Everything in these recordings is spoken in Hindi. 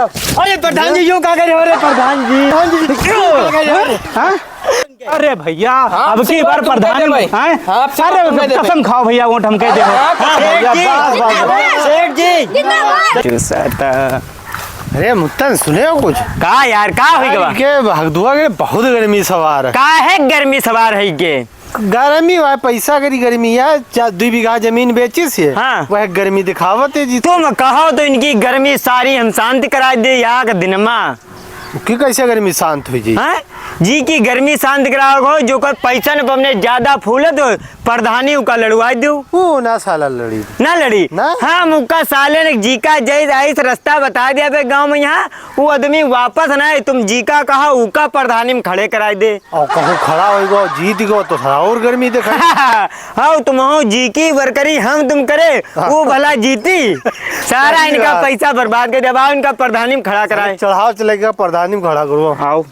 अरे प्रधान जी यूँ क्या करे हो रे प्रधान जी क्यों क्या करे हाँ? अरे भैया अब की बार प्रधान अरे कसम खाओ भैया वोट हम कह दे। अरे मुत्तन सुने हो कुछ का यार का होई के हकदुआ के बहुत गर्मी सवार का है गर्मी सवार है के गर्मी वह पैसा करी गर्मी है 2 बीघा जमीन बेची से हाँ। वह गर्मी दिखावत है जी तुम कहो तो इनकी गर्मी सारी हम शांत करा दे यहाँ का दिनमा कि कैसे गर्मी शांत हुई जी जी की गर्मी शांत कराओ जो कोई पैसा न पमने ज्यादा फूले तो प्रधानी का लड़वा दो वो ना साला लड़ी ना लड़ी ना? हाँ मुक्का साले ने जी का जय रास्ता बता दिया पे गांव में यहाँ वो आदमी वापस ना है तुम जी का कहा उका प्रधानी में खड़े करा दे और कहूँ खड़ा होगा जीत गो तो थोड़ा और गर्मी दिखा हाँ तुम हो जी की वर्करी हम तुम करे वो भला जीती सारा इनका पैसा बर्बाद कर दिया इनका प्रधानी में खड़ा कराए चढ़ाव चलेगा प्रधानी में खड़ा करो आओ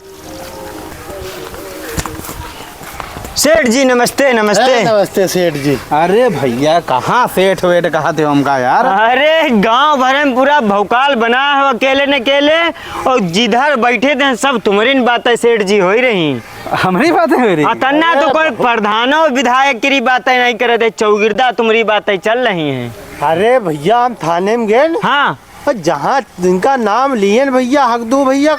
सेठ जी नमस्ते नमस्ते नमस्ते सेठ जी। अरे भैया कहाँ सेठ वेठ कहा थे हमका यार अरे गांव भर में पूरा भौकाल बना है अकेले न अकेले और जिधर बैठे थे सब तुम्हारी बातें सेठ जी हो ही रही हमारी बातें हो रही तन्ना तो कोई प्रधानों विधायक की बातें नहीं करे थे चौगिरदा तुम्हारी बातें चल रही हैं। अरे भैया हम थाने में गए हाँ जहाँ इनका नाम लिए भैया हकदू भैया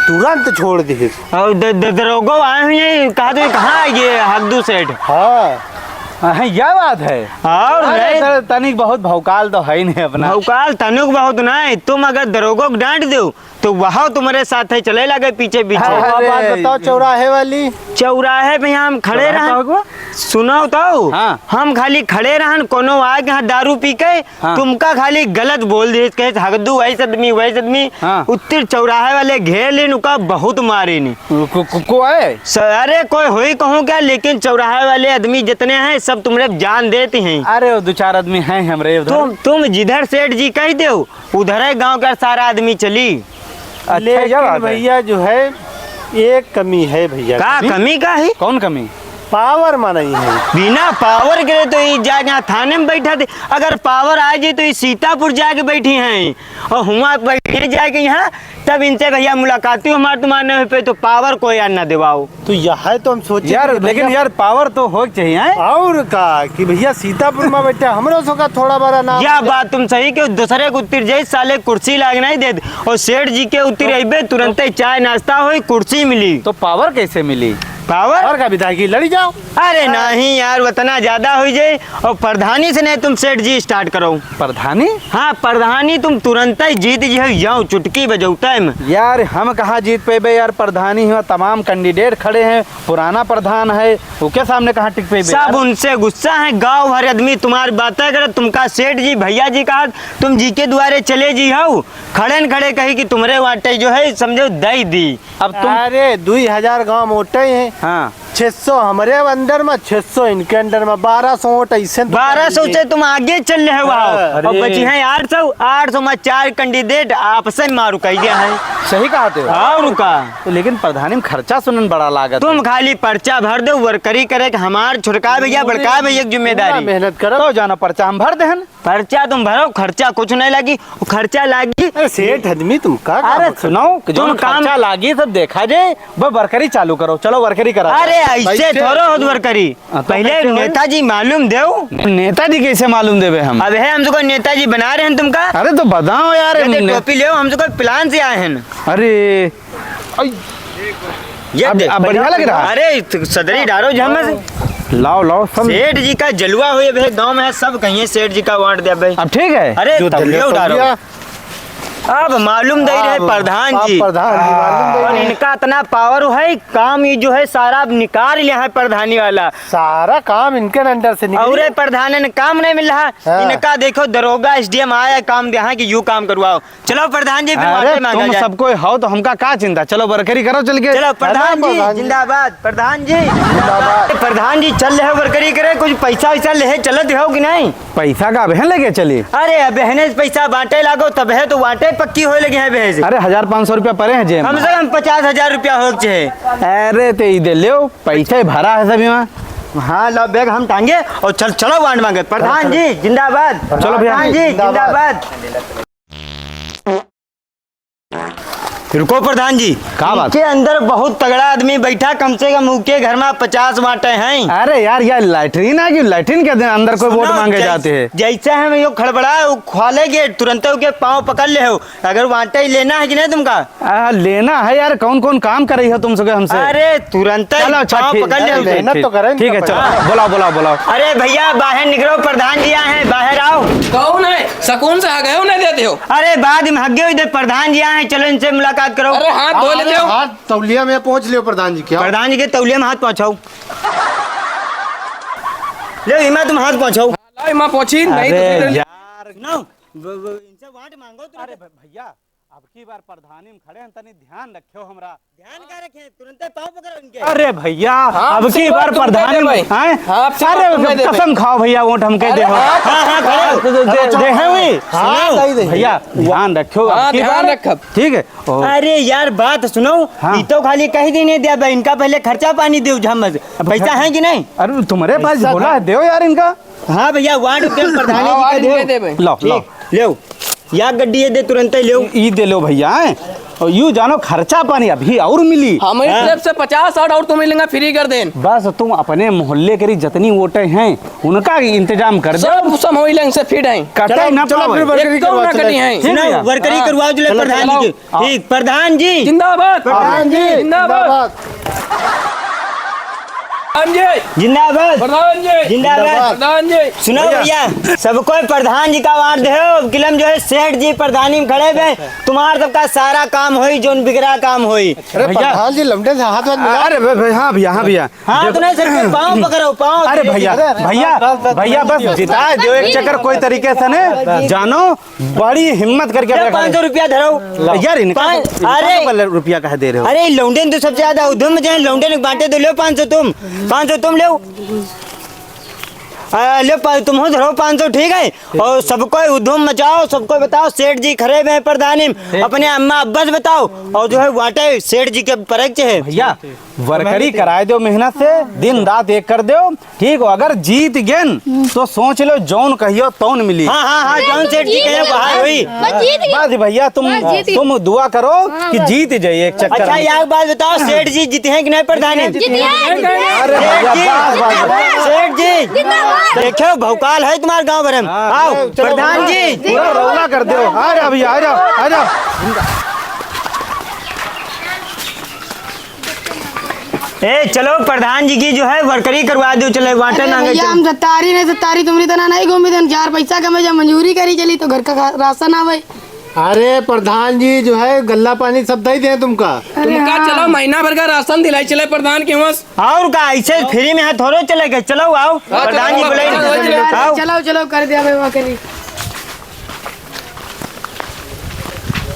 तुरंत छोड़ दिए और दरोगो आए हुए कहा तो कहाँ ये हकदू सेठ हाँ यह बात है और नहीं तनिक बहुत भौकाल तो है ही नहीं अपना भौकाल तनुक बहुत नहीं तुम अगर दरोगो को डांट दो तो वह तुम्हारे साथ है चले लगे पीछे पीछे बात बताओ चौराहे वाली चौराहे पे हम खड़े रह सुनो तो हाँ। हम खाली खड़े रहन कोनो आए यहाँ दारू पी के हाँ। तुमका खाली गलत बोल दिए कहे हगदू वैसे आदमी हाँ। उत्तर चौराहे वाले घेर लेन उका बहुत मारे नी को है अरे कोई हुई कहूँ क्या लेकिन चौराहे वाले आदमी जितने हैं सब तुम्हारे जान देते हैं। अरे 2-4 आदमी हैं हमरे तुम जिधर सेठ जी कह दो उधर है गाँव का सारा आदमी चली। लेकिन भैया जो है एक कमी है भैया का कमी का है कौन कमी पावर में नहीं है बिना पावर के तो ये यहाँ थाने में बैठा थे अगर पावर आ जाए तो ये सीतापुर जाके बैठी हैं और हुआ बैठे जाके यहाँ तब इनसे भैया मुलाकाती हमारे तुम्हारे पे तो पावर को यार ना दिवाओ तो यह है तो हम सोचे यार लेकिन यार पावर तो हो चाहिए और का कि भैया सीतापुर में बैठा हमरो सो का थोड़ा बड़ा नाम यह बात तुम सही के दूसरे को उत्तर जाए साले कुर्सी लाग नहीं दे और सेठ जी के उत्तर अबे तुरंत चाय नाश्ता हुई कुर्सी मिली तो पावर कैसे मिली पावर और का विधायक लड़ी जाओ अरे नहीं यार उतना ज्यादा हो जाए और प्रधानी से नहीं तुम सेठ जी स्टार्ट करो प्रधानी हाँ प्रधानी तुम तुरंत ही जीत जाओ चुटकी बजौता है यार हम कहाँ जीत पे यार प्रधानी है तमाम कैंडिडेट खड़े हैं पुराना प्रधान है उसके सामने कहाँ टिक पे सब उनसे गुस्सा है गांव भर आदमी तुम्हारी बातें करे तुमका सेठ जी भैया जी कहा तुम जी के द्वारे चले जी हो खड़े न खड़े कही कि तुम्हारे वाटे जो है समझो दई दी अब तुम अरे 2000 गाँव मोटे हैं हाँ 600 हमारे अंदर में 600 इनके अंदर में 1200 वोट ऐसे 1200 से तुम आगे चल रहे हो और बची है 800 में 4 कैंडिडेट आपस में मारू कह गया है सही कहा थे और रुका तो लेकिन प्रधानी में खर्चा सुनन बड़ा लागत तुम खाली पर्चा भर दो वर्करी करे कि हमार छोटका भैया बड़का भैया की जिम्मेदारी मेहनत करो तो जाना पर्चा हम भर देहन पर्चा तुम भरो खर्चा कुछ नहीं लगी खर्चा लागी सेठ आदमी तुम का अरे सुनो जो खर्चा लागी सब देखा जाए वो वर्करी चालू करो चलो वर्करी करा अरे ऐसे थोड़ा हो वर्करी पहले नेताजी मालूम दे नेताजी कैसे मालूम देवे हम अब है हमको नेताजी बना रहे हैं तुमका अरे तो बताओ यार टोपी ले हमको प्लान से आए हैं अरे अब बढ़िया लग रहा अरे सदरी डालो झमस लाओ लाओ सब सेठ जी का जलवा हुए भाई गांव में है सब कहिए सेठ जी का वांट दिया भाई अब ठीक है अरे डालो अब मालूम दे रहे प्रधान जी और इनका इतना पावर है काम ये जो है सारा निकाल लिया है प्रधानी वाला सारा काम इनके अंडर से और प्रधान ने काम नहीं मिल रहा इनका देखो दरोगा एसडीएम आया काम दिया कि यू काम करवाओ चलो प्रधान जी तुम सबको हो तो हमका क्या चिंता चलो वर्करी करो चल के चलो प्रधान जी जिंदाबाद प्रधान जी प्रधान जी चल रहे वर्करी करे कुछ पैसा वैसा ले चलत हो कि नहीं पैसा का बहन लेके चली अरे बहने पैसा बांटे लागो तब है तो बांटे पक्की हो लगे हैं भैंस अरे 1500 रुपया पड़े हैं जेब कम से कम 50,000 रुपया हो चाहिए अरे ते दे लो पैसा भरा है सभी में हाँ लो बैग हम टांगे और चलो वांड मांगे प्रधान जी जिंदाबाद चलो भैया जी जिंदाबाद रुको प्रधान जी, का बात? के अंदर बहुत तगड़ा आदमी बैठा, कम से कम उनके घर में 50 वाटे हैं। अरे यार यार लैट्रीन है कि लैट्रीन के दिन अंदर कोई वोट मांगे जाते हैं। जैसे हम यो खड़बड़ा खोले गेट तुरंत के पाँव पकड़ ले हो। अगर वाटे ही लेना है कि नहीं तुमका? लेना है यार, कौन कौन काम कर रही हो तुम सब हमसे? अरे तुरंत चलो अच्छा, पाँव ठीक- पकड़ ले ठीक- उसे। मेहनत तो करें ठीक है, इनका चलो बुलाओ बुलाओ बुलाओ। अरे भैया बाहर निकलो, प्रधान जी आए हैं, बाहर आओ। कौन है? सकून से आ गए हो नहीं देते हो? अरे बाद में हगे इधर प्रधान जी आए हैं, चलो इनसे मुलाकात करो। अरे हाथ धो लेते हो? हाथ तौलिया में पहुंच लियो प्रधान जी क्या? प्रधान जी के तौलिया में हाथ पहुंचाओ। ले हिमा तुम हाथ पहुंचाओ। लाई माँ पहुंची नहीं तो अरे फिर- यार सुनो, इनसे वाट मांगो तो। अरे भैया अब की बार प्रधानी में खड़े हैं, तनी ध्यान रखियो हमरा। ध्यान का रखें, तुरंत पाँव पकड़ो इनके। अरे भैया हाँ, अब की बार तुम दे प्रधानी दे भाई। हैं? हाँ, अब की बार तुम दे अरे दे कसम खाओ भैया, वोट हम कह दे हो। हाँ, हाँ, खड़े हो। दे हैं वे? हाँ, सुनो, दे दे। भैया ध्यान रखियो हाँ, अब की ध्यान बार। रखब। ठीक है ओ, अरे यार बात सुनो, हाँ। ये तो खाली कह दी नहीं दिया भाई, इनका पहले खर्चा पानी दो झमस। पैसा है कि नहीं? अरे तुम्हारे पास बोला है, दो यार इनका। हाँ भैया वार्ड के प्रधानी हाँ, जी दे का दे दो। भाई। लो लो ठीक ले या गड्डी ये दे तुरंत ही ले। ई दे लो भैया हैं? और यूं जानो खर्चा पानी अभी और मिली। हमारी हाँ। तरफ से 50-60 और तुम्हें लेंगे फ्री कर दें। बस तुम अपने मोहल्ले के जितनी वोटें हैं उनका इंतजाम कर दो। सब समोई लेंगे से फिट हैं। कटे ना चलो पावे। फिर वर्करी एकदम करवा ना चले। कटी हैं। ठीक है सुनो भैया। वर्करी हाँ। करवाओ जो चलो, प्रधान चलो। जी की। ठीक प्रधान जी। जिंदाबाद प्रधान जी जिंदाबाद प्रधान जी जिंदाबाद प्रधान जी जिंदाबाद। प्रधान जी। सुनो भैया सबको प्रधान जी का वार्ड दे किलम जो है सेठ जी प्रधानी में खड़े हुए, तुम्हारा सबका सारा काम होई, जो बिगड़ा काम होई। अरे भैया। प्रधान जी लमडे से हाथ वाथ मिला। अरे हाँ भैया हाँ भैया। हाँ तो नहीं सर पाँव पकड़ो पाँव। अरे भैया भैया भैया बस जिता दो एक चक्कर कोई तरीके से ने जानो, बड़ी हिम्मत करके अपने 500 रुपया धरो यार इनका अरे रुपया कह दे रहे हो? अरे लौंडे तो सबसे ज्यादा उधम में जाए, लौंडे ने बांटे तो लो 500 तुम लो। ले तुम हो धरो 500 ठीक है। और सबको उधम मचाओ, सबको बताओ सेठ जी खड़े हुए हैं प्रधानी में, अपने अम्मा अब्बा से बताओ। और जो है वाटे सेठ जी के परक्ष है भैया वर्करी कराए दो मेहनत से, दिन रात एक कर दो। ठीक हो, अगर जीत गेन तो सोच लो जौन कहियो तौन मिली। हाँ हाँ हाँ जौन सेठ जी कहे बाहर हुई। बस भैया तुम दुआ करो कि जीत जाइए एक चक्कर अच्छा में। यार बात बताओ सेठ जी जीते हैं कि नहीं प्रधानी? अरे भैया बस सेठ जी देखो भौकाल है तुम्हारे गांव भर में। आओ प्रधान जी। पूरा रौला कर दो। आ जाओ भैया आ जाओ आ जाओ। ए चलो प्रधान जी की जो है वर्करी करवा दो, चले वाटे नांगे भैया हम सत्तारी नहीं सत्तारी तुम्हारी तना नहीं घूमी थे, 4 पैसा कमे जब मंजूरी करी चली तो घर का राशन आवे। अरे प्रधान जी जो है गल्ला पानी सब दे दें तुमका। तुमका चलो महीना भर का राशन दिलाई चले प्रधान के वहाँ। और का ऐसे फ्री में है थोड़ो चले गए। चलो आओ प्रधान जी बोले आओ। चलो चलो कर दिया भाई करी।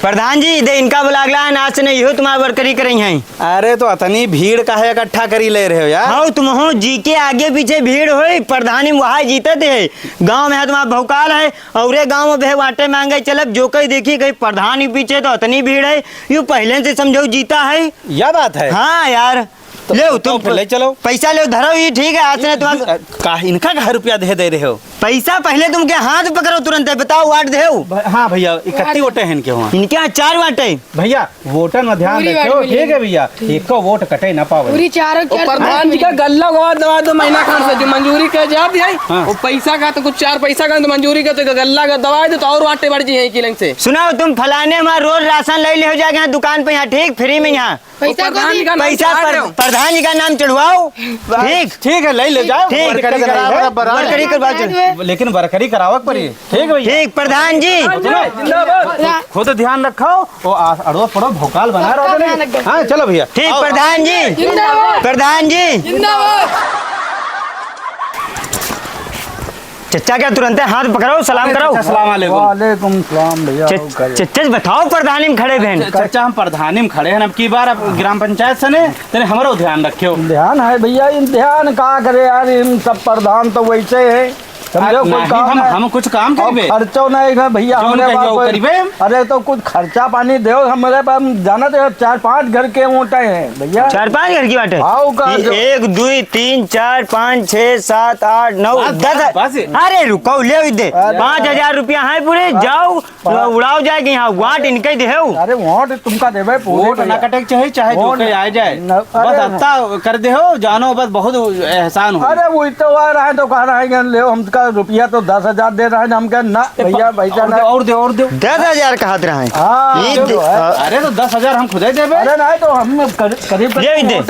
प्रधान जी दे इनका बुला गला नाच ने इहो तुम्हारा वर्करी करई हैं। अरे तो अतनी भीड़ का है इकट्ठा करी ले रहे हो यार? हाँ तुम हो जी के आगे पीछे भीड़ होई, प्रधानी वहाँ जीते थे। गांव में है तुम्हारा भौकाल है, और गांव में भे वाटे मांगे चलब, जो कहीं देखी कहीं प्रधानी पीछे तो इतनी भीड़ है, यूँ पहले से समझो जीता है। यह बात है। हाँ यार ले तुम फिर ले चलो। पैसा ले धरो ये ठीक है। आज ने तुम्हारा का इनका का रुपया दे रहे हो? पैसा पहले तुम के हाथ पकड़ो तुरंत है, बताओ वाट दे। हाँ भैया इकट्ठी वोटें हैं इनके वहाँ। इनके यहाँ 4 वाटे। भैया वोटर में ध्यान पूरी रखो वाट मिलेगी। ठीक है भैया, एक को वोट कटे ना पावे। पूरी चारों और प्रधान जी का गल्ला गवा दवा दो महीना खान से जो मंजूरी कर जाती है। हाँ। वो पैसा का तो कुछ 4 पैसा का तो मंजूरी का तो गल्ला का दवा दो तो और वाटे बढ़ जी है किलंग से। सुनो तुम फलाने में रोज राशन ले हो जाएगा दुकान पे यहाँ ठीक फ्री में यहाँ। पैसा प्रधान जी का नाम पैसा चढ़ा रहे हो। प्रधान जी का नाम चढ़वाओ। ठीक ठीक है ले जाओ। ठीक, वर्करी वर्करी कराओ, कराओ, बराबर। वर्करी करवा दो। लेकिन वर्करी करावक पड़ी। ठीक है भैया ठीक प्रधान जी। जिंदाबाद। खुद ध्यान रखो और अड़ोस पड़ोस भोकाल बना रहो। हाँ चलो भैया। ठीक प्रधान जी जिंदाबाद। प्रधान जी। जिंदाबाद। चचा क्या तुरंत हाथ पकड़ो सलाम करो। अस्सलाम वालेकुम। वालेकुम सलाम भैया। चचा बताओ प्रधानी में खड़े बहन। चाचा हम प्रधानी में खड़े हैं, अब की बार अब ग्राम पंचायत से ने तेरे हमारो ध्यान रखियो। ध्यान है भैया, इन ध्यान का करे यार, इन सब प्रधान तो वैसे है समझो कोई काम हम है। हम कुछ काम और करबे खर्चो नहीं है भैया जो हमरे कहियो पास कोई- करीबे। अरे तो कुछ खर्चा पानी दो हमारे पास, हम जाना तो 4-5 घर के मोटे हैं भैया। 4-5 घर की बात है। आओ का जो- 1 2 3 4 5 6 7 8 9 बस, 10। अरे रुको ले दे 5,000 रुपया है पूरे, जाओ उड़ाओ जाएगी यहाँ वाट इनके दे अरे वोट तुमका देवे पूरे वोट ना भैया। कटे चाहे चाहे जो वोट- कहीं आ जाए न- बस अरे- हत्ता कर दे हो जानो, बस बहुत एहसान हो। अरे वो तो आ रहा है तो कह रहा है कि ले हमका रुपया तो 10,000 दे रहा है, हम कह ना भैया पैसा ना। और दे और दे 10,000 का हाथ रहा है। हाँ ये जो दे- है। अरे तो 10,000 हम खुद ही देबे। अरे नहीं तो हम करीब ये दे।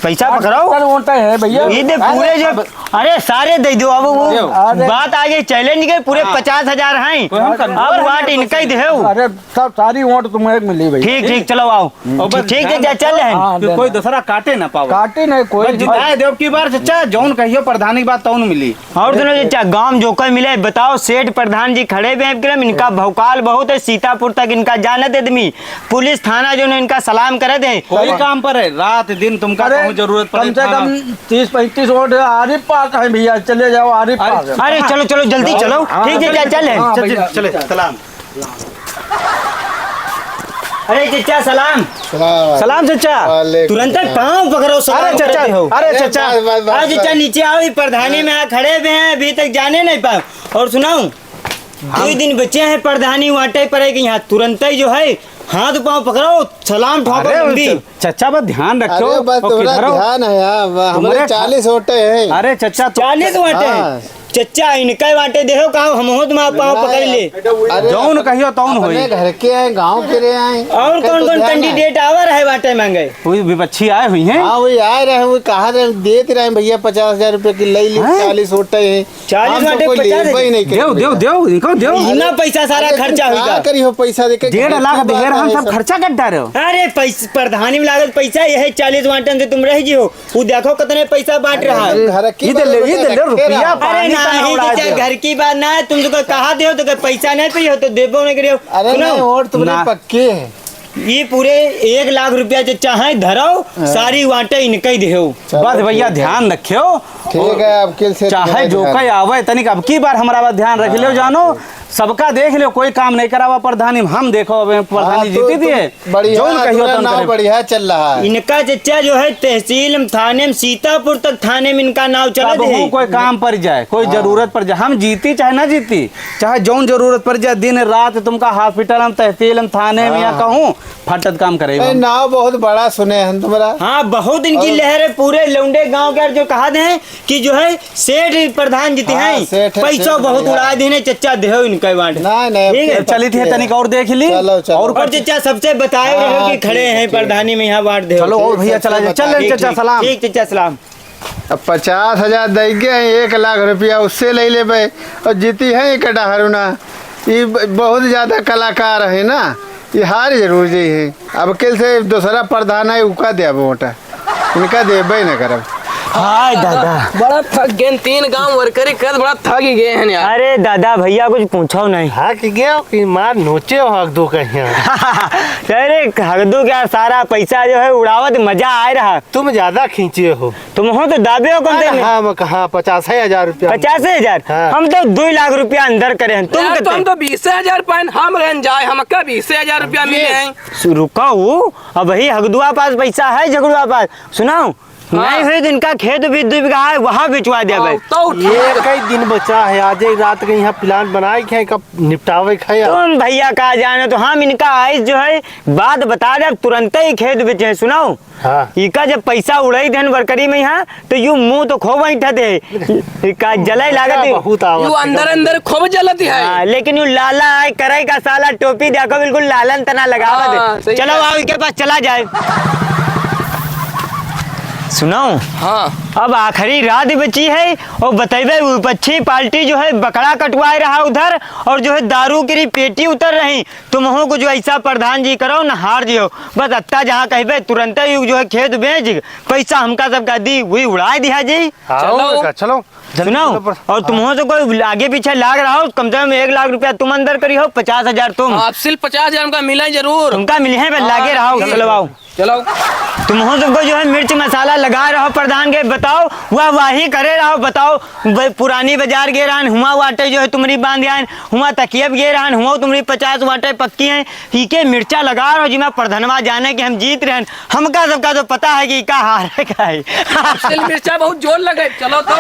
पैसा पकड़ाओ। वोटे है भैया। ये दे पूरे जो, अरे सारे दे दो अब वो अरे- बात आगे चैलेंज के पूरे 50,000 हैं। कोई हम कंट्रोल अब वाट इनका ही दे। अरे सब सारी वोट तुम्हें मिली भैया। ठीक ठीक चलो आओ। बस ठीक है ध्यान चल रहे हाँ, हैं। कि कोई दूसरा काटे ना पाओ। काटी नहीं कोई बस जिताए देव की बार चचा जौन कहियो प्रधान की बात तौन मिली। और सुनो चाचा गांव जो कोई मिले बताओ, सेठ प्रधान जी खड़े हुए हैं एकदम, इनका भौकाल बहुत है, सीतापुर तक इनका जानत आदमी, पुलिस थाना जो है इनका सलाम करे दे। कोई काम पर है रात दिन तुमका अरे कहूं जरूरत पड़े कम से थाना। कम 30-35 वोट आरिफ पास है भैया, चले जाओ आरिफ पास है। अरे चलो चलो जल्दी चलो। ठीक है चाचा चल हाँ, है। भैया। चले सलाम। अरे चाचा सलाम। सलाम चचा। तुरंत पाँव पकड़ो सलाम अरे करते हो। चचा अरे चचा आज चाचा नीचे आओ, ये प्रधानी में यहाँ खड़े हुए हैं, अभी तक जाने नहीं पाए। और सुनाओ 2 दिन बचे हैं प्रधानी वाटे पड़ेगी यहाँ, तुरंत ही जो है हाथ पाँव पकड़ो सलाम ठोको लंबी। अरे चचा बस ध्यान रखो। अरे बस और तुम्हारा किधर हो? ध्यान है यार, हमारे तुम्हारे 40 वोटे हैं। अरे चचा 40 वाटे हाँ। हैं। चचा इनका वाटे देखो कहा हम हो तुम पाँव पकड़ ले। अरे जौन कहियो तौन होई। अपने घर के हैं, गांव के रहे हैं। और इनका कौन तो कौन ध्यान है। कैंडिडेट आवर है वाटे मांगे? कोई विपक्षी आए हुई हैं। हाँ वही आ रहे हैं, वो कहा रहे देते रहे भैया 50,000 रुपए की ले ली। हैं? 40 वोटे हैं। 40 हम तो वोटे कोई 50 लेबे ही नहीं करें देव देव भैया। देव इनको देव। इतना पैसा सारा अरे खर्चा तुम क्या होगा। करी हो पैसा देके? 1.5 लाख घर की देर बात हम है सब खर्चा कर डाले हो। अरे पैसा प्रधानी में लागत पैसा यही 40 वाटन से तुम रह जी हो, वो देखो कितने पैसा बांट रहा है। घर की इधर ले, बात इधर ले, रखे रुपया रहा। अरे पानी का नहीं उड़ा चाचा दिया। घर की बात ना है, तुम तो कहा दे हो तो पैसा नहीं पे हो तो देबो नहीं करियो। अरे नहीं सुनो वोट तुम्हारे ना। पक्के हैं। ये पूरे 1 लाख रुपया चचा है धरो, सारी वाटे इनका ही देहो। बस भैया ध्यान रखियो। ठीक है अब किल से चाहे जो कहीं आवे तनिक अब की बार हमारा बात ध्यान रख लियो जानो, सबका देख लियो, कोई काम नहीं करावा प्रधानी हम देखो अब प्रधानी जीती थी बढ़िया जौन कहियो तौन नाव करे। बढ़िया चल रहा है। इनका चचा जो है तहसील में, थाने में, सीतापुर तक थाने में इनका नाव चला अब हूँ कोई काम पर जाए, कोई जरूरत पर जाए, हम जीती चाहे ना जीती, चाहे जौन जरूरत पर जाए, दिन रात तुमका हॉस्पिटल में, तहसील में, थाने में या कहूँ फटत काम करे। ए, नाव बहुत बड़ा सुने हैं तुम्हारा। हाँ बहुत इनकी लहर है, पूरे लौंडे गांव के जो कहा दे कि जो है सेठ प्रधान जीते हाँ, हैं, सेठ है, पैसा सेठ बहुत बढ़िया। उड़ा देने चचा देहो इनका बांट। नहीं ठीक है, चली थी तनिक और देख ली। चलो, चलो। और चचा सबसे बताए हाँ, रहो कि ठीक खड़े है, हैं ठीक है। प्रधानी में यहाँ बांट दे। चलो और भैया चला जाए, चल ठीक, चचा सलाम। ठीक चचा सलाम। अब 50,000 देंगे 1 लाख रुपया उससे ले ले भाई, और जीती है एक डहरुना। ये बहुत ज्यादा कलाकार है ना, ये हार जरूर जी है। अब कल से दूसरा प्रधान है उका दे वोट, इनका देबे न करब। हाय दादा। बड़ा थक गए, 3 गांव वर्करी कर बड़ा थक ही गए हैं यार। अरे दादा भैया कुछ पूछो नहीं। हाँ कि गया कि मार नोचे हो हक दो कहीं। अरे हगदू क्या सारा पैसा जो है उड़ावत मजा आ रहा। तुम ज्यादा खींचे हो। तुम हो तो दाबे हो कौन से? हाँ कहा 50,000 रुपया। 50,000। हाँ। हम तो 2 लाख रुपया अंदर करे हैं, तुम यार तो हम कितने? तो 20,000 पाइन हम रहन जाए, हमका 20,000 रुपया मिले हैं। रुकाऊ अब वही हगदुआ पास पैसा है, झगड़ुआ पास सुनाओ नहीं हुई तो इनका खेत भी 2 बीघा है, वहाँ बिचवा दिया भाई। तो ये कई दिन बचा है, आज एक रात के यहाँ प्लान बनाए के कब निपटावे खाया। तुम भैया कहा जाने तो हम इनका आइस जो है बात बता दे, तुरंत ही खेत बेचे सुनाओ। हाँ। इका जब पैसा उड़ाई धन वर्करी में यहाँ तो यूं मुंह तो खो बैठा थे, इका जलाई लागत है। बहुत यू आवत अंदर अंदर खूब जलती है। हाँ, लेकिन यू लाला है करे का साला टोपी देखो बिल्कुल लालन तना लगा हाँ, सही चलो है। आओ इनके पास चला जाए। सुनाओ हाँ अब आखिरी रात बची है और बतेबे विपक्षी पार्टी जो है बकरा कटवाए रहा उधर, और जो है दारू की पेटी उतर रही। तुम हो को जो ऐसा प्रधान जी करो न हार जियो, बस अत्ता जहाँ कहबे तुरंत ही जो है खेत बेच पैसा हमका सबका दी वही उड़ा दिया जी। चलो चलो सुनाओ और तुम हो तो कोई आगे पीछे लाग रहा हो, कम से कम 1 लाख रुपया तुम अंदर करी हो, 50,000 तुम आप सिर्फ 50,000 का मिला जरूर। तुमका मिले हैं, लागे रहा हो। चलो आओ। चलो तुम हो सबको जो है मिर्च मसाला लगा रहो प्रधान के, बताओ वह वाही करे रहो, बताओ पुरानी बाजार गे रहन हुआ वाटे जो है तुम्हारी बांध आन हुआ तकियब गे रहन हुआ तुम्हारी 50 वाटे पक्की हैं, के मिर्चा लगा रहो जी मैं प्रधानवा जाने के हम जीत रहे हैं, हमका सबका तो पता है कि का हार है का है। तिल मिर्चा बहुत जोर लगे, चलो तो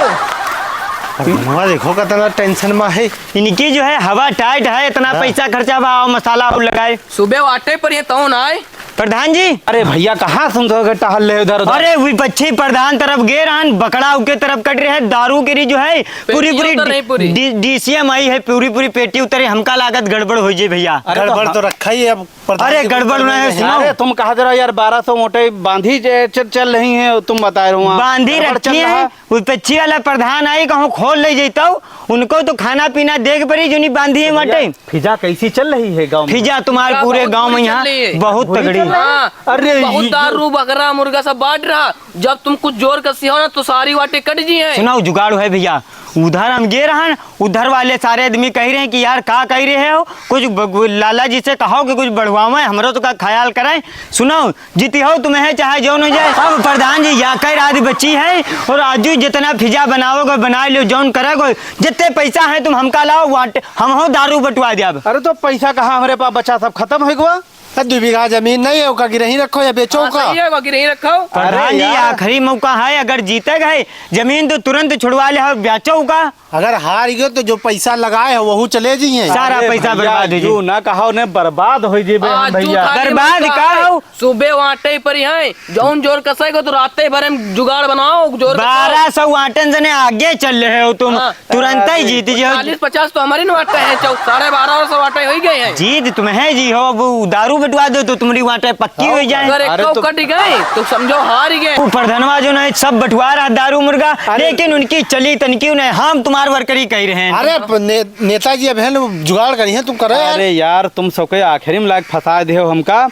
प्रधानवा देखो कितना टेंशन में है। इनकी जो है हवा टाइट है, इतना पैसा खर्चा भाव मसाला और लगाए। सुबह आटे पर ये तो ना आए प्रधान जी अरे भैया कहाँ तुम तो टहल रहे उधर उधर? अरे विपक्षी प्रधान तरफ गे रहन बकड़ा के तरफ कट रहे हैं, दारू की जो है पूरी उतर नहीं पूरी। डीसीएम आई है, पूरी पेटी उतरे, हमका लागत गड़बड़ हो जाए भैया। गड़बड़ तो रखा ही है अब प्रधान अरे जी गड़बड़ कुछ नहीं है, नहीं सुनो। अरे तुम कहा जरा यार 1200 मोटे बांधी चल रही हैं, तुम बता रहे हो वहाँ। बांधी गड़बड़ रखी चल रहा है, विपक्षी वाला प्रधान आई कहूँ खोल ले जैता उनको तो खाना पीना देख पड़ी जो नहीं बांधी है वाटे। फिजा कैसी चल रही है गाँव में? फिजा तुम्हारे फिजा पूरे बहुत गांव में बुरी यहाँ चल रही है। बहुत तगड़ी। हाँ, अरे बहुत ये- दारू बकरा मुर्गा सब बांट रहा, जब तुम कुछ जोर कसी हो ना तो सारी वाटे कट जी है। सुनाओ जुगाड़ है भैया, उधर हम गे रहन उधर वाले सारे आदमी कह रहे हैं कि यार का कह रहे हो, कुछ लाला जी से कहो कि कुछ बढ़वाओ हमरो तो का ख्याल करें। सुनो जीती हो तुम्हें चाहे जौन हो जाए, अब प्रधान जी या कई रात बची है और आजू जितना फिजा बनाओगे बना लो जौन करोगे, जितने पैसा है तुम हमका लाओ वाट हम हो दारू बटवा दिया। अरे तो पैसा कहाँ हमारे पास बचा, सब खत्म हो गया। 2 बीघा जमीन नहीं है उसका गिरही रखो या बेचो हाँ, का। सही है, बाकी नहीं रखो। प्रधान जी यार। आखिरी मौका है, अगर जीते गए जमीन तो तुरंत छुड़वा ले और बेचो का अगर हार गयो तो जो पैसा लगाए हो वही चले जाइए। सारा अरे पैसा भैया, बर्बाद हो जो जाए। ना कहो ने बर्बाद हो जेबे हाँ, हम जू भैया। खाली बर्बाद मौका का है। हो। सुबह वाटे पर ही है, जौन जोर कसेगो तो राते भर हम जुगाड़ बनाओ जोर 1200 वाटन से आगे चल रहे हो तुम, हाँ। तुरंत ही जीत जाओ। 40-50 तो हमारी न वाटे हैं, 1250 वाटे हो ही गए हैं। जीत तुम्हें जी हो, अब दारू बटवा दो तो तुम्हारी वाटे पक्की हो जाए। अगर अरे एक तो- कट गए तो समझो हार ही गए। वो प्रधानवा जो है सब बंटवा रहा दारू मुर्गा, लेकिन उनकी चली तनकी उन्हें हम तुम्हार वर्करी कह रहे हैं। अरे नेताजी अब है जुगाड़ करी है तुम करो यार। अरे यार तुम सबके आखिरी में लायक फंसा दे हो हमका,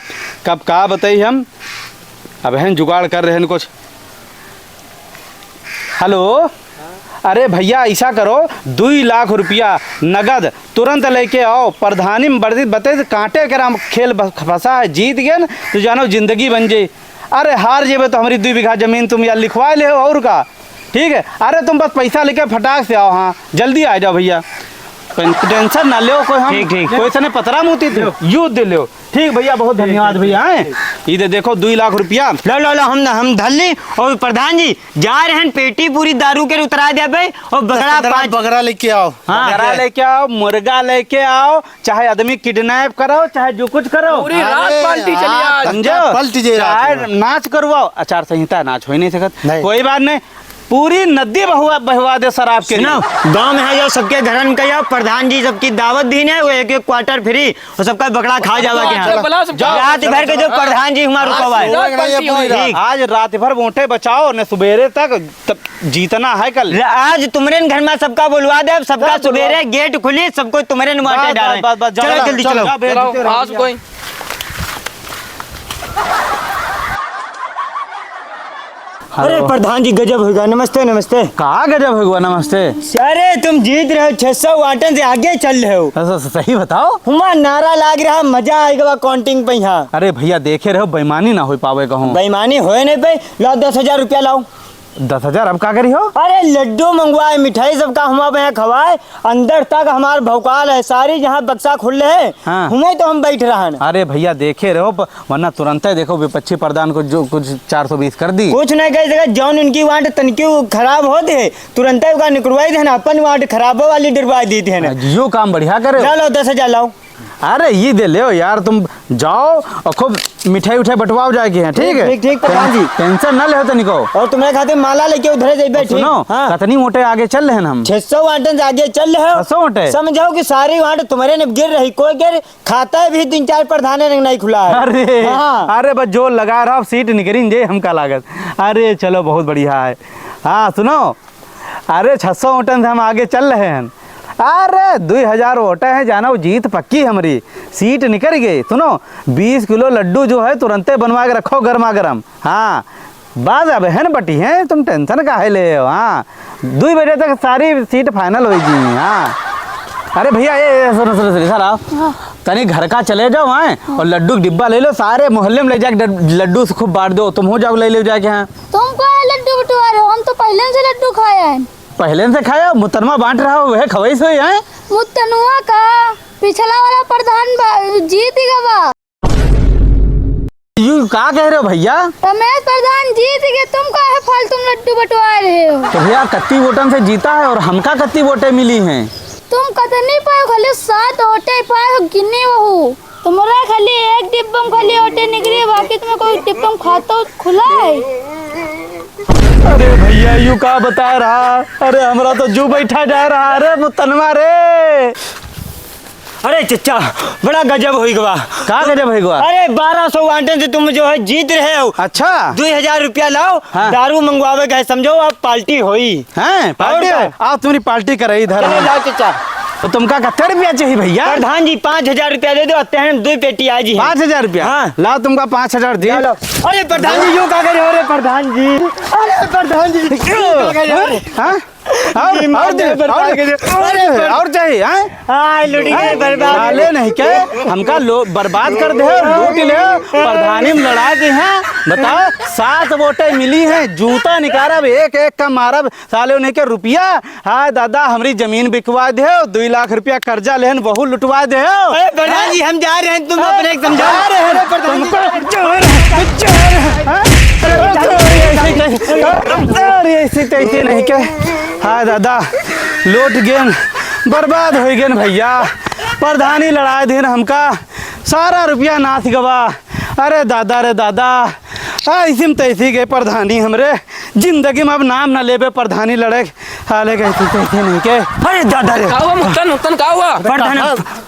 कब का बताई हम अब हैं जुगाड़ कर रहे हैं कुछ। हेलो अरे भैया ऐसा करो 2 लाख रुपया नगद तुरंत लेके आओ, प्रधानी में बर्दी बते कांटे के राम खेल फंसा है, जीत गए न तो जानो जिंदगी बन जाए। अरे हार जेबे तो हमारी 2 बीघा जमीन तुम यार लिखवा ले हो और का, ठीक है। अरे तुम बस पैसा लेके फटाक से आओ, हाँ जल्दी आ जाओ भैया, टेंशन ना लो कोई, हम ठीक। कोई सने पतरा मोती थे युद्ध दे लो। ठीक भैया बहुत धन्यवाद भैया। इधर देखो 2 लाख रुपया लो हम धल ली और प्रधान जी जा रहे हैं पेटी पूरी दारू के उतरा दिया भाई और बगड़ा 5 बगरा लेके आओ। हाँ बकरा लेके आओ, मुर्गा लेके आओ, चाहे आदमी किडनैप करो चाहे जो कुछ करो, पूरी रात अरे पार्टी चली यार, आज। समझो। पलट जे रात चाहे में। नाच करवाओ, आचार संहिता नाच हो ही नहीं सकत, नहीं। कोई बात नहीं, पूरी नदी बहवा दे शराब के लिए। सुनो गांव में है जो सबके घरन कहियो प्रधान जी सबकी दावत दी है, वो एक क्वार्टर फ्री और सबका बकड़ा खा जावा के यहाँ बुलाओ सब, जाओ। रात भर के जो प्रधान जी हमारा रुकवा है। रात पार्टी हुई। ठीक। आज रात भर मोटे बचाओ ने सवेरे तक जीतना है कल। आज तुम्हारे घर में सबका बुलवा दे, सबका सवेरे गेट खुली सबको तुम्हारे बाटे डाले। बस, जाओ, चलो जल्दी चलो। चलो, आज कोई अरे प्रधान जी गजब होगा, नमस्ते नमस्ते। कहाँ गजब हुआ, नमस्ते। अरे तुम जीत रहे हो 600 वाटन से आगे चल रहे हो, ऐसा सही बताओ। हुआ नारा लाग रहा मजा आएगा काउंटिंग पे यहाँ। अरे भैया देखे रहो बेईमानी ना हो पावे कहूँ। बेईमानी होए नहीं पे, लाओ 10,000 रुपया लाओ। 10,000 अब का करी हो? अरे लड्डू मंगवाए, मिठाई सबका हमारे यहाँ खवाए, अंदर तक हमार भौकाल है सारी, जहाँ बक्सा खुल रहे हैं हाँ। हुए तो हम बैठ रहे हैं। अरे भैया देखे रहो वरना तुरंत ही देखो विपक्षी प्रधान को जो कुछ 420 कर दी। कुछ नहीं कह सके, जौन उनकी वाट तनकी खराब होती है तुरंत ही निकलवाई थे ना, अपन वाट खराबो वाली डरवा दी थी ना। यो काम बढ़िया करे। लो 10,000 लाओ। अरे ये दे ले यार, तुम जाओ और खूब मिठाई उठाई बटवाओ जाके हैं, ठीक है। ठीक प्रधान जी। टेंशन ना ले तनिको। और तुम्हारे खाते माला लेके उधर जाइए। सुनो हाँ। कतनी मोटे आगे चल रहे हैं हम। 600 वाटन से आगे चल रहे हो। 600 वाटे? समझाओ कि सारी वाट तुम्हारे ने गिर रही, कोई गिर खाता भी 3-4 प्रधान ने नहीं खुला है। अरे हाँ। अरे बस जो लगा रहा सीट निकली जे हमका लागत। अरे चलो बहुत बढ़िया है। हाँ सुनो, अरे 600 वोटन से हम आगे चल रहे हैं। अरे 2000 वोट है, जाना वो जीत पक्की हमारी, सीट निकल गई। सुनो 20 किलो लड्डू जो है तुरंते बनवा के रखो गर्मा गर्म। हाँ बाज अब है न बटी है, तुम टेंशन काहे ले हो। हाँ 2 बजे तक सारी सीट फाइनल हो जी। हाँ अरे भैया ये सुनो सर आओ। तनी घर का चले जाओ हैं और लड्डू का डिब्बा ले लो, सारे मोहल्ले में ले जाके लड्डू से खूब बांट दो। तुम हो जाओ ले लो जाके। यहाँ तुम क्या लड्डू बटवा रहे हो? हम तो पहले से लड्डू खाए हैं। पहले से खाया, मुतरमा बांट रहा हो वह खवाई से है। मुतनुआ का पिछला वाला प्रधान जीत गवा। यू क्या कह रहे हो भैया? रमेश प्रधान जीत गए, तुम का है फालतू लड्डू बटवा रहे हो? तो भैया कत्ती वोटन से जीता है और हमका कत्ती वोटें मिली हैं। तुम कतनी पाए खाली 7 वोटे पाए हो, गिने वहू तुम्हारा खाली एक डिब्बम खाली वोटे निकली, बाकी तुम्हें कोई डिब्बम खाता खुला है? अरे भैया यू का बता रहा, अरे हमरा तो जू बैठा जा रहा। अरे मुतनवा रे, अरे चचा बड़ा गजब हुई गवा। का गजब है गुआ? अरे 1200 वांटे से तुम जो है जीत रहे हो। अच्छा 2000 रुपया लाओ। हाँ। दारू मंगवावे गए, समझो आप पार्टी हुई हैं पार्टी और है? आओ तुम्हारी पार्टी कर रही इधर। चलो लाओ चचा। तो तुमका कितने रुपया चाहिए भैया? प्रधान जी 5000 रुपया दे दो, आते हैं 2 पेटी आज ही। 5000 रुपया? हाँ। लाओ तुमका 5000 दी। अरे प्रधान जी यूँ क्या करे हो रे प्रधान जी? अरे प्रधान जी क्यों क्या करे हो रे? हाँ? और चाहिए? हाँ लुटी गए बर्बाद। साले नहीं के हमका बर्बाद कर दे, लूट ले। प्रधानी में लड़ा के हैं, बताओ 7 वोटें मिली हैं, जूता निकालब एक एक का मारब। साले नहीं के रुपया। हाँ दादा हमारी जमीन बिकवा दे, 2 लाख रुपया कर्जा लेन वहू लुटवा दे। अरे प्रधान जी हम जा रहे हैं, तुम अपने समझा ऐसे तैसे नहीं के। हाँ दादा लूट गेन बर्बाद हो गए भैया। प्रधानी लड़ा दिन हमका सारा रुपया नाथ गवा। अरे दादा रे दादा, ऐसी में तैसी गए प्रधानी हमरे जिंदगी में अब नाम न लेबे। प्रधानी लड़े हाले गए तैसे नहीं के। अरे दादा रे का हुआ मुत्तन का हुआ?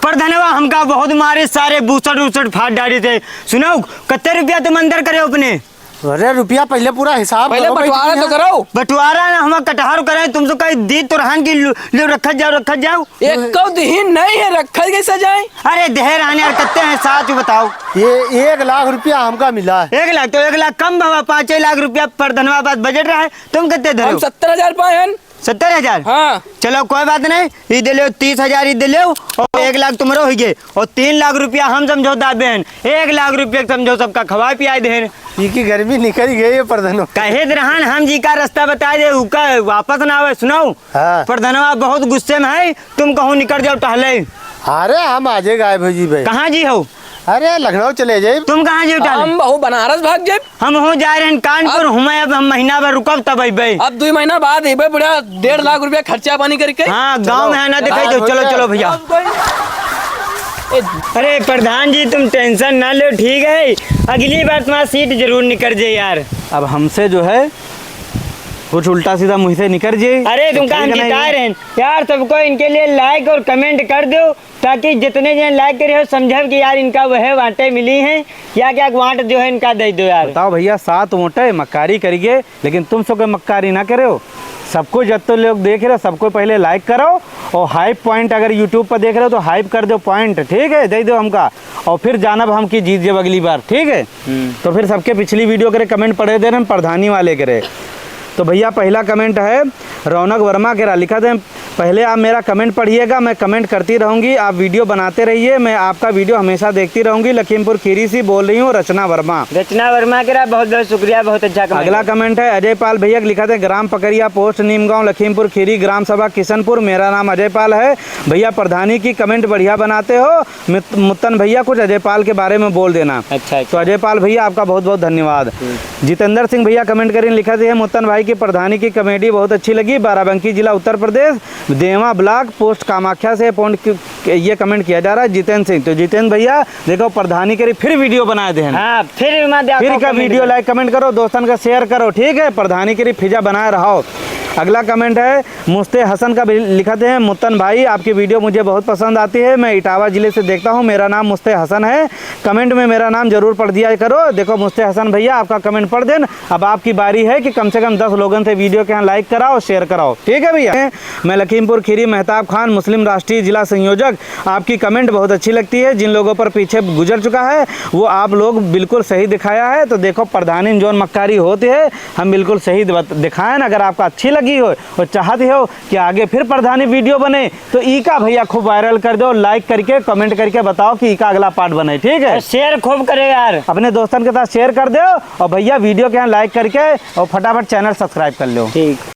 प्रधानवा हमका बहुत मारे, सारे बूसट उसट फाट डाली थे। सुनो कितने रुपया तुम अंदर करे अपने? अरे रुपया पहले पूरा हिसाब पहले करो भाई। बंटवारा तो करो। बंटवारा ना हम कटहर करे, तुम तो कहीं दी तो रहन की ले रखत जाओ। एक कौ दीन नहीं है, रखल कैसे जाए? अरे देहर आने और कितने हैं साथ बताओ। ये 1 लाख रुपया हमका मिला है। 1 लाख तो 1 लाख कम बाबा, 5 लाख रुपया पर धनवाबाद बजट रहा है। तुम कितने हम धरो? 70,000 पाए हैं। 70,000? हाँ चलो कोई बात नहीं, ये दे लो 30,000 ये दे लो और 1 लाख तुम्हारा हो गए और 3 लाख रुपया हम समझो दाबेन। 1 लाख रुपया समझो सबका खवा पिया देन। ये की गर्मी निकल गई है प्रधानो। कहे रहन हम जी का रास्ता बता दे, उका वापस ना आवे। सुनाओ हाँ। प्रधानवा बहुत गुस्से में है, तुम कहूँ निकल जाओ टहले। अरे हम आ जाएगा भाई भाई। कहाँ जी हो? अरे लखनऊ चले जाए। तुम कहाँ जी टहले? हम बहु बनारस भाग जाए। हम हो जा रहे हैं कानपुर। हमें अब हम महीना भर रुकब तब अबे। अब 2 महीना बाद अबे बुढ़ा 1.5 लाख रुपया खर्चा पानी करके। हाँ गाँव में है ना, दिखाई दो। चलो चलो भैया। अरे प्रधान जी तुम टेंशन ना लो, ठीक है? अगली बार तुम्हारा सीट जरूर निकल जाए यार। अब हमसे जो है कुछ उल्टा सीधा मुँह से निकल जाए। अरे तुम काम जिता रहे हैं यार। सबको इनके लिए लाइक और कमेंट कर दो, ताकि जितने जन लाइक करे हो समझब कि यार इनका वह वांटे मिली हैं या क्या वांट जो है इनका दे दो यार। बताओ भैया 7 वोटे मक्कारी करिए, लेकिन तुम सब मक्कारी ना करे हो। सबको जब तो लोग देख रहे हो सबको पहले लाइक करो और हाइप पॉइंट अगर यूट्यूब पर देख रहे हो तो हाइप कर दो पॉइंट, ठीक है? दे दो हमका और फिर जानब हम की जीत जब अगली बार, ठीक है? तो फिर सबके पिछली वीडियो करे कमेंट पढ़े दे रहे हैं प्रधानी वाले करे। तो भैया पहला कमेंट है रौनक वर्मा के लिखा थे, पहले आप मेरा कमेंट पढ़िएगा, मैं कमेंट करती रहूँगी, आप वीडियो बनाते रहिए, मैं आपका वीडियो हमेशा देखती रहूँगी। लखीमपुर खीरी से बोल रही हूँ, रचना वर्मा। रचना वर्मा के बहुत बहुत शुक्रिया, बहुत अच्छा कमेंट। अगला कमेंट है अजय पाल भैया के लिखा थे, ग्राम पकरिया पोस्ट नीमगांव लखीमपुर खीरी ग्राम सभा किशनपुर, मेरा नाम अजय पाल है। भैया प्रधानी की कमेंट बढ़िया बनाते हो, मुत्तन भैया कुछ अजय पाल के बारे में बोल देना। अच्छा तो अजय पाल भैया आपका बहुत बहुत धन्यवाद। जितेंद्र सिंह भैया कमेंट करें लिखा थे, मुत्तन भाई की प्रधानी की कॉमेडी बहुत अच्छी लगी, बाराबंकी जिला उत्तर प्रदेश, देवा ब्लॉक पोस्ट कामाख्या से ये कमेंट किया जा रहा है जितेंद्र सिंह। तो जितेंद्र भैया देखो प्रधानी करी फिर वीडियो बनाए दे। हाँ, फिर का वीडियो लाइक कमेंट करो, दोस्तन का शेयर करो, ठीक है? प्रधानी करी फिजा बनाए रहो। अगला कमेंट है मुस्ते हसन का लिखा थे, मुत्तन भाई आपकी वीडियो मुझे बहुत पसंद आती है, मैं इटावा जिले से देखता हूँ, मेरा नाम मुस्ते हसन है, कमेंट में मेरा नाम जरूर पढ़ दिया करो। देखो मुस्ते हसन भैया आपका कमेंट पढ़ देन, अब आपकी बारी है कि कम से कम 10 लोगों से वीडियो के यहाँ लाइक कराओ शेयर कराओ, ठीक है भैया? मैं लखीमपुर खीरी मेहताब खान मुस्लिम राष्ट्रीय जिला संयोजक, आपकी कमेंट बहुत अच्छी लगती है, जिन लोगों पर पीछे गुजर चुका है वो आप लोग बिल्कुल सही दिखाया है। तो देखो प्रधानी जोन मक्कारी होते है हम बिल्कुल सही दिखाएं, अगर आपका अच्छी लगी लगी हो और चाहते हो कि आगे फिर प्रधानी वीडियो बने तो ई का भैया खूब वायरल कर दो, लाइक करके कमेंट करके बताओ कि ई का अगला पार्ट बने, ठीक है। शेयर खूब करे यार, अपने दोस्तों के साथ शेयर कर दो और भैया वीडियो के यहाँ लाइक करके और फटाफट चैनल सब्सक्राइब कर लो। ठीक।